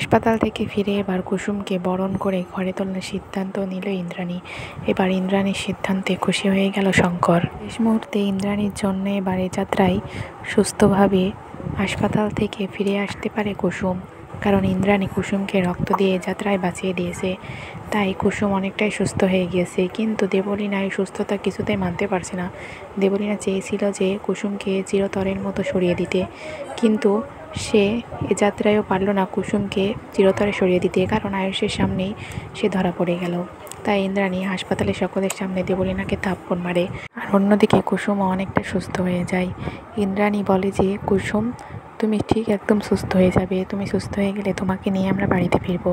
হাসপাতাল থেকে ফিরে এবার কুসুমকে বরণ করে ঘরে তোলার সিদ্ধান্ত নিল ইন্দ্রাণী। এবার ইন্দ্রাণীর সিদ্ধান্তে খুশি হয়ে গেল শঙ্কর। শেষ মুহূর্তে ইন্দ্রাণীর জন্য এবার এ যাত্রায় সুস্থভাবে হাসপাতাল থেকে ফিরে আসতে পারে কুসুম, কারণ ইন্দ্রাণী কুসুমকে রক্ত দিয়ে যাত্রায় বাঁচিয়ে দিয়েছে। তাই কুসুম অনেকটাই সুস্থ হয়ে গিয়েছে। কিন্তু দেবলীনা এই সুস্থতা কিছুতেই মানতে পারছে না। দেবলীনা চেয়েছিল যে কুসুমকে চিরতরের মতো সরিয়ে দিতে, কিন্তু সে এ যাত্রায়ও পারল না কুসুমকে চিরতরে সরিয়ে দিতে, কারণ আয়ুষের সামনেই সে ধরা পড়ে গেল। তাই ইন্দ্রাণী হাসপাতালে সকলের সামনে দেবলীনাকে থাপ্পড় মারে। আর অন্যদিকে কুসুমও অনেকটা সুস্থ হয়ে যায়। ইন্দ্রাণী বলে যে, কুসুম তুমি ঠিক একদম সুস্থ হয়ে যাবে, তুমি সুস্থ হয়ে গেলে তোমাকে নিয়ে আমরা বাড়িতে ফিরবো,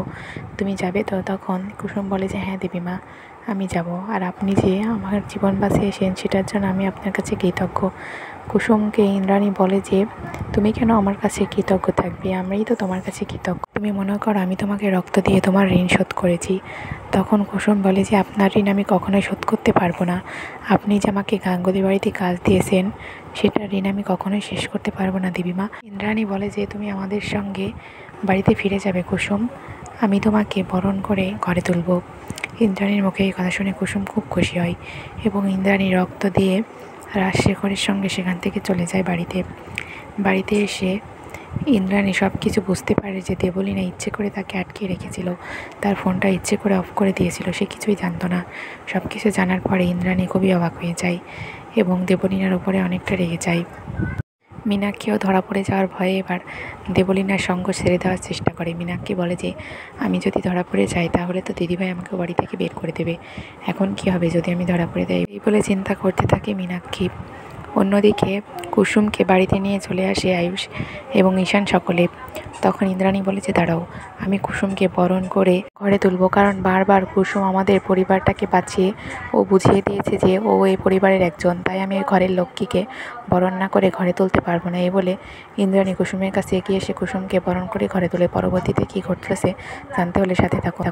তুমি যাবে তো? তখন কুসুম বলে যে, হ্যাঁ দেবীমা, আমি যাব, আর আপনি যে আমার জীবন বাঁচিয়েছেন সেটার জন্য আমি আপনার কাছে কৃতজ্ঞ। কুসুমকে ইন্দ্রাণী বলে যে, তুমি কেন আমার কাছে কৃতজ্ঞ থাকবে, আমরাই তো তোমার কাছে কৃতজ্ঞ। তুমি মনে করো আমি তোমাকে রক্ত দিয়ে তোমার ঋণ শোধ করেছি। তখন কুসুম বলে যে, আপনার ঋণ আমি কখনোই শোধ করতে পারবো না। আপনি যে আমাকে গাঙ্গুলি বাড়িতে কাজ দিয়েছেন সেটার ঋণ আমি কখনোই শেষ করতে পারবো না দেবীমা। ইন্দ্রাণী বলে যে, তুমি আমাদের সঙ্গে বাড়িতে ফিরে যাবে কুসুম, আমি তোমাকে বরণ করে ঘরে তুলব। ইন্দ্রাণীর মুখে এই কথা শুনে কুসুম খুব খুশি হয় এবং ইন্দ্রাণী রক্ত দিয়ে রাজশেখরের সঙ্গে সেখান থেকে চলে যায় বাড়িতে। বাড়িতে এসে ইন্দ্রাণী সব কিছু বুঝতে পারে যে দেবলীনা ইচ্ছে করে তাকে আটকে রেখেছিল, তার ফোনটা ইচ্ছে করে অফ করে দিয়েছিল, সে কিছুই জানতো না। সব কিছু জানার পরে ইন্দ্রাণী খুবই অবাক হয়ে যায় এবং দেবলীনার উপরে অনেকটা রেগে যায়। মীনাক্ষীও ধরা পড়ে যাওয়ার ভয়ে এবার দেবলীনার সঙ্গ ছেড়ে দেওয়ার চেষ্টা করে। মীনাক্ষী বলে যে, আমি যদি ধরা পড়ে যাই তাহলে তো দিদিভাই আমাকে বাড়ি থেকে বের করে দেবে, এখন কি হবে যদি আমি ধরা পড়ে যাই, এই বলে চিন্তা করতে থাকে মীনাক্ষী। অন্যদিকে কুসুমকে বাড়িতে নিয়ে চলে আসে আয়ুষ এবং ঈশান সকলে। তখন ইন্দ্রাণী বলে যে, দাঁড়াও, আমি কুসুমকে বরণ করে ঘরে তুলব, কারণ বারবার কুসুম আমাদের পরিবারটাকে বাঁচিয়ে ও বুঝিয়ে দিয়েছে যে ও এই পরিবারের একজন, তাই আমি ঘরের লক্ষ্মীকে বরণ না করে ঘরে তুলতে পারবো না। এই বলে ইন্দ্রাণী কুসুমের কাছে এগিয়ে এসে কুসুমকে বরণ করে ঘরে তোলে। পরবর্তীতে কী ঘটতেছে জানতে হলে সাথে থাকো।